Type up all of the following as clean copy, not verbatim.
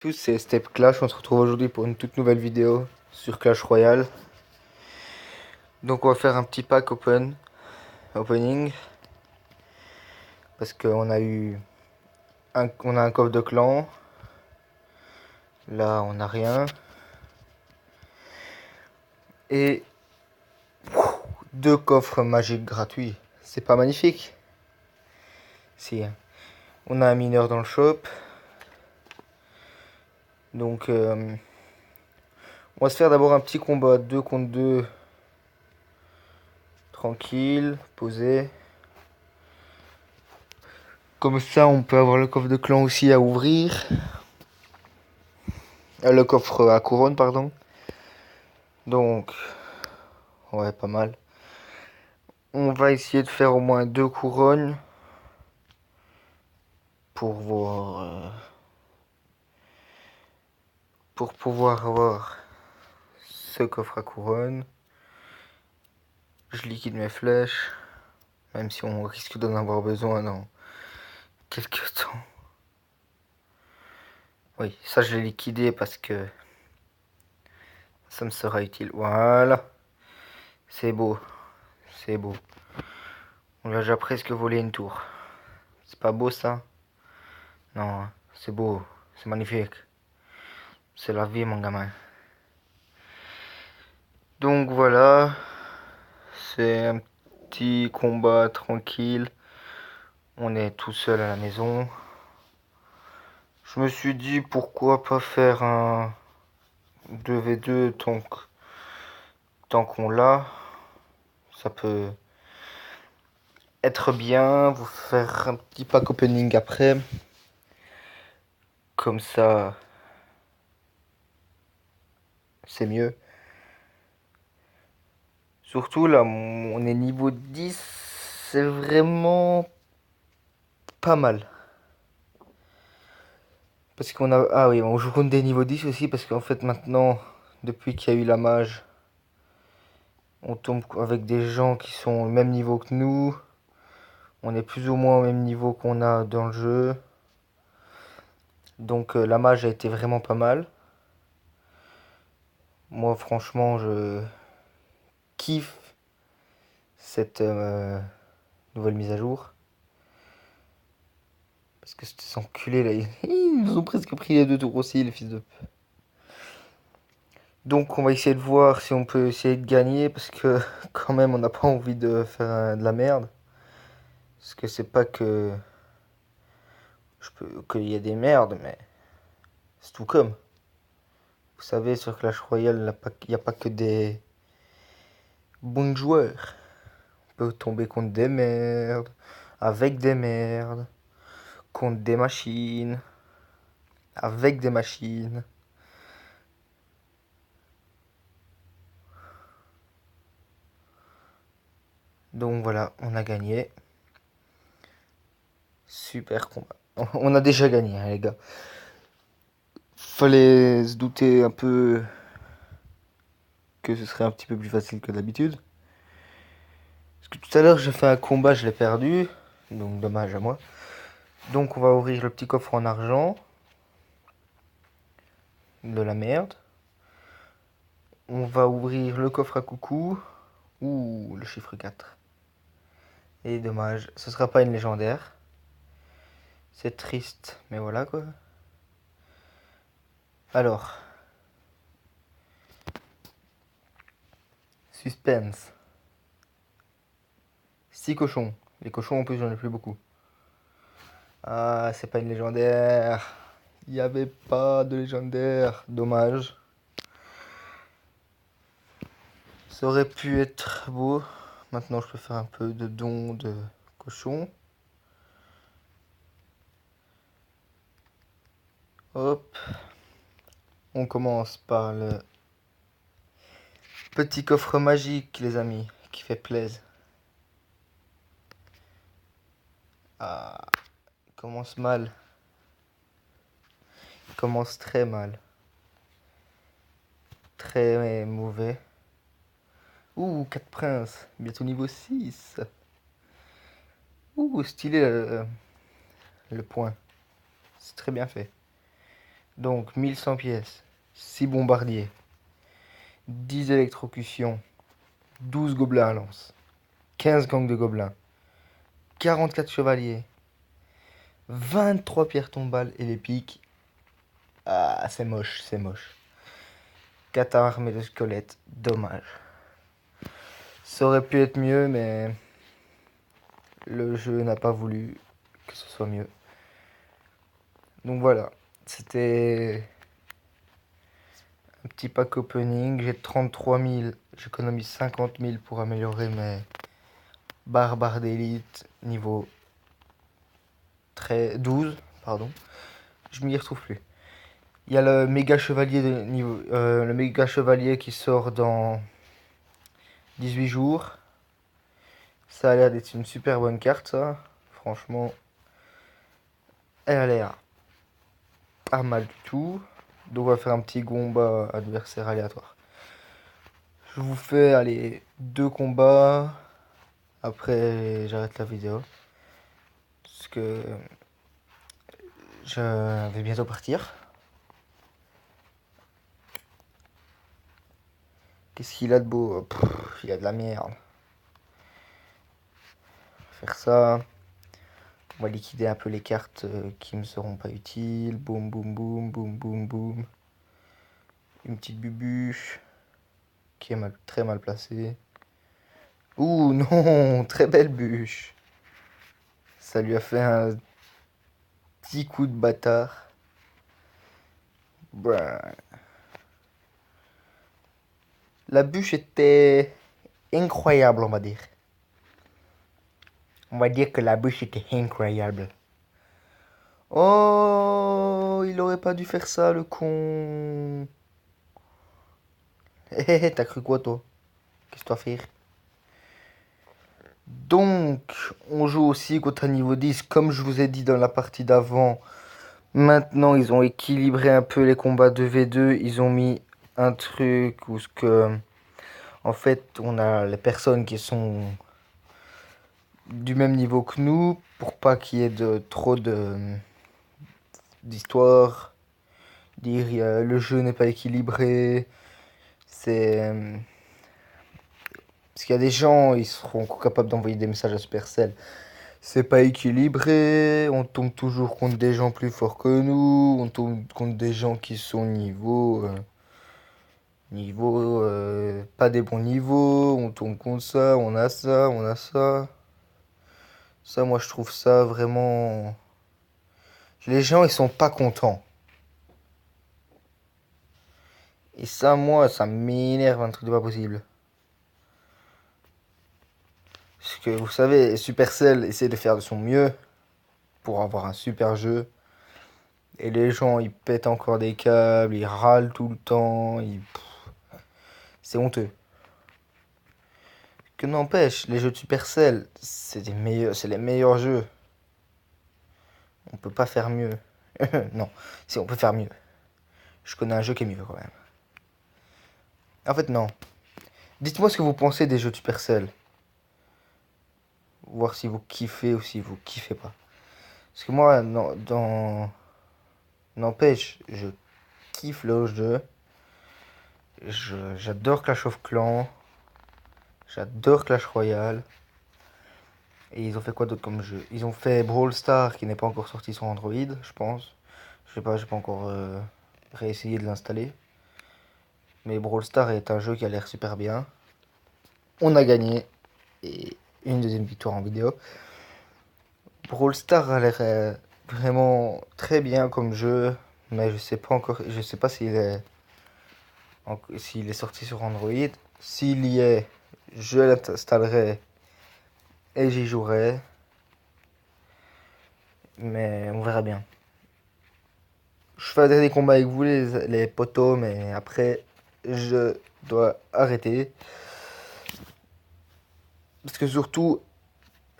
Tous, c'est Step Clash, on se retrouve aujourd'hui pour une toute nouvelle vidéo sur Clash Royale. Donc on va faire un petit pack opening, parce qu'on a on a un coffre de clan. Là on n'a rien. Et deux coffres magiques gratuits. C'est pas magnifique? Si. On a un mineur dans le shop. Donc on va se faire d'abord un petit combat 2 contre 2. Tranquille, posé. Comme ça on peut avoir le coffre de clan aussi à ouvrir. Le coffre à couronne, pardon. Donc, ouais, pas mal. On va essayer de faire au moins 2 couronnes pour voir, pour pouvoir avoir ce coffre à couronne. Je liquide mes flèches, même si on risque d'en avoir besoin dans quelques temps. Oui, ça je l'ai liquidé parce que ça me sera utile. Voilà, c'est beau, c'est beau. On a déjà presque volé une tour. C'est pas beau ça? Non, c'est beau, c'est magnifique. C'est la vie, mon gamin. Donc voilà, c'est un petit combat tranquille. On est tout seul à la maison. Je me suis dit pourquoi pas faire un 2v2 tant qu'on l'a. Ça peut être bien. Vous faire un petit pack opening après. Comme ça, c'est mieux. Surtout là, on est niveau 10. C'est vraiment pas mal. Parce qu'on a... Ah oui, on joue contre des niveaux 10 aussi. Parce qu'en fait maintenant, depuis qu'il y a eu la mage, on tombe avec des gens qui sont au même niveau que nous. On est plus ou moins au même niveau qu'on a dans le jeu. Donc la mage a été vraiment pas mal. Moi franchement je kiffe cette nouvelle mise à jour. Parce que ces enculés là, ils nous ont presque pris les 2 tours aussi, les fils de... Donc on va essayer de voir si on peut essayer de gagner. Parce que quand même on n'a pas envie de faire de la merde. Parce que c'est pas que... qu'il y a des merdes, mais c'est tout comme. Vous savez, sur Clash Royale, il n'y a pas que des bons joueurs. On peut tomber contre des merdes, avec des merdes, contre des machines, avec des machines. Donc voilà, on a gagné. Super combat. On a déjà gagné, hein, les gars. Fallait se douter un peu que ce serait un petit peu plus facile que d'habitude. Parce que tout à l'heure, j'ai fait un combat, je l'ai perdu. Donc dommage à moi. Donc on va ouvrir le petit coffre en argent. De la merde. On va ouvrir le coffre à coucou. Ouh, le chiffre 4. Et dommage, ce sera pas une légendaire. C'est triste, mais voilà quoi. Alors. Suspense. 6 cochons. Les cochons en plus j'en ai plus beaucoup. Ah, c'est pas une légendaire. Il n'y avait pas de légendaire. Dommage. Ça aurait pu être beau. Maintenant je peux faire un peu de dons de cochons. Hop. On commence par le petit coffre magique, les amis, qui fait plaisir. Ah, il commence mal. Il commence très mal. Très mauvais. Ouh, 4 princes. Bientôt niveau 6. Ouh, stylé le point. C'est très bien fait. Donc 1100 pièces, 6 bombardiers, 10 électrocutions, 12 gobelins à lance, 15 gangs de gobelins, 44 chevaliers, 23 pierres tombales et les piques. Ah, c'est moche, c'est moche. 4 armées de squelettes, dommage. Ça aurait pu être mieux, mais le jeu n'a pas voulu que ce soit mieux. Donc voilà, c'était un petit pack opening. J'ai 33 000, j'économise 50 000 pour améliorer mes barbares d'élite niveau 12, pardon. Je m'y retrouve plus. Il y a le méga chevalier le méga chevalier qui sort dans 18 jours. Ça a l'air d'être une super bonne carte, ça. Franchement, elle a l'air pas mal du tout. Donc on va faire un petit combat adversaire aléatoire. Je vous fais, allez, 2 combats. Après, j'arrête la vidéo. Parce que je vais bientôt partir. Qu'est-ce qu'il a de beau? Pff, il a de la merde. Faire ça. On va liquider un peu les cartes qui me seront pas utiles. Boum, boum, boum, boum, boum, boum. Une petite bubu qui est très mal placée. Ouh non, très belle bûche. Ça lui a fait un petit coup de bâtard. Bruh. La bûche était incroyable, on va dire. On va dire que la bûche était incroyable. Oh, il aurait pas dû faire ça, le con. Hé hé hé, t'as cru quoi, toi? Qu'est-ce que tu vas faire? Donc, on joue aussi contre un niveau 10, comme je vous ai dit dans la partie d'avant. Maintenant, ils ont équilibré un peu les combats 2v2. Ils ont mis un truc où ce que... En fait, on a les personnes qui sont du même niveau que nous, pour pas qu'il y ait trop d'histoire. Dire le jeu n'est pas équilibré. C'est... Parce qu'il y a des gens, ils seront capables d'envoyer des messages à Supercell. C'est pas équilibré, on tombe toujours contre des gens plus forts que nous, on tombe contre des gens qui sont pas des bons niveaux, on tombe contre ça, on a ça, on a ça. Ça, moi, je trouve ça vraiment... Les gens, ils sont pas contents. Et ça, moi, ça m'énerve un truc de pas possible. Parce que, vous savez, Supercell essaie de faire de son mieux pour avoir un super jeu. Et les gens, ils pètent encore des câbles, ils râlent tout le temps, c'est honteux. Que n'empêche, les jeux de Supercell, c'est les meilleurs jeux. On peut pas faire mieux. Non, si on peut faire mieux. Je connais un jeu qui est mieux quand même. En fait, non. Dites-moi ce que vous pensez des jeux de Supercell. Voir si vous kiffez ou si vous kiffez pas. Parce que moi, n'empêche, je kiffe le jeu. J'adore Clash of Clans. J'adore Clash Royale. Et ils ont fait quoi d'autre comme jeu? Ils ont fait Brawl Stars qui n'est pas encore sorti sur Android, je pense. Je sais pas, j'ai pas encore réessayé de l'installer. Mais Brawl Stars est un jeu qui a l'air super bien. On a gagné. Et une deuxième victoire en vidéo. Brawl Stars a l'air vraiment très bien comme jeu. Mais je sais pas encore. Je sais pas s'il est sorti sur Android. S'il y est, je l'installerai et j'y jouerai. Mais on verra bien. Je fais un dernier combat avec vous, les potos, mais après, je dois arrêter. Parce que surtout,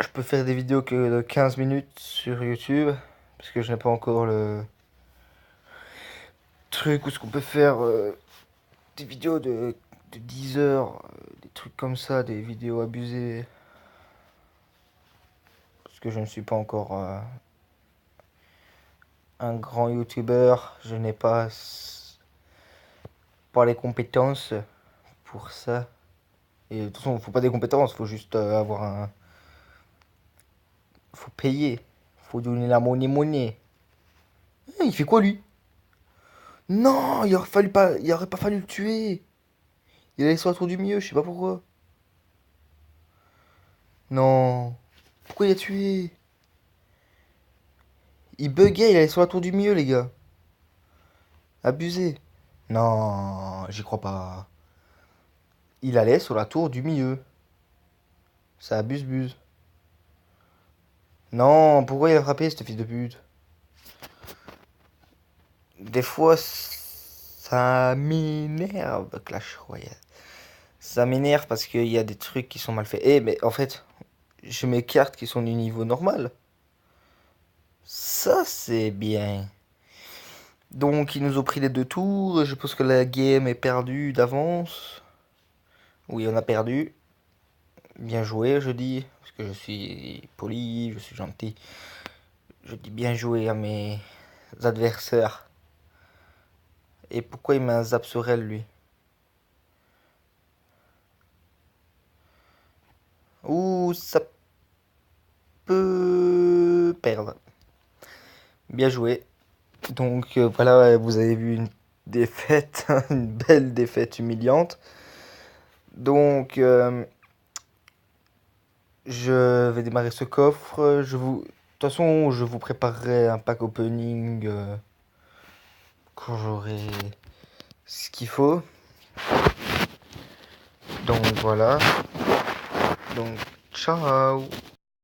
je peux faire des vidéos que de 15 minutes sur YouTube. Parce que je n'ai pas encore le truc où ce qu'on peut faire des vidéos de 10 heures, des trucs comme ça, des vidéos abusées. Parce que je ne suis pas encore un grand youtubeur. Je n'ai pas les compétences pour ça. Et de toute façon, faut pas des compétences, faut juste avoir un. Faut payer. Faut donner la monnaie. Il fait quoi lui? Non, il aurait pas fallu le tuer. Il allait sur la tour du milieu, je sais pas pourquoi. Non. Pourquoi il a tué? Il buguait, il allait sur la tour du milieu, les gars. Abusé. Non, j'y crois pas. Il allait sur la tour du milieu. Ça abuse. Non, pourquoi il a frappé, ce fils de pute? Des fois, ça m'énerve, Clash Royale. Ça m'énerve parce qu'il y a des trucs qui sont mal faits. Eh, mais en fait, j'ai mes cartes qui sont du niveau normal. Ça, c'est bien. Donc, ils nous ont pris les 2 tours. Je pense que la game est perdue d'avance. Oui, on a perdu. Bien joué, je dis. Parce que je suis poli, je suis gentil. Je dis bien joué à mes adversaires. Et pourquoi il m'a un zap sur elle, lui? Ouh, ça peut perdre. Bien joué. Donc voilà, vous avez vu une défaite, une belle défaite humiliante. Donc je vais démarrer ce coffre. De toute façon, je vous préparerai un pack opening quand j'aurai ce qu'il faut. Donc voilà. Donc ciao.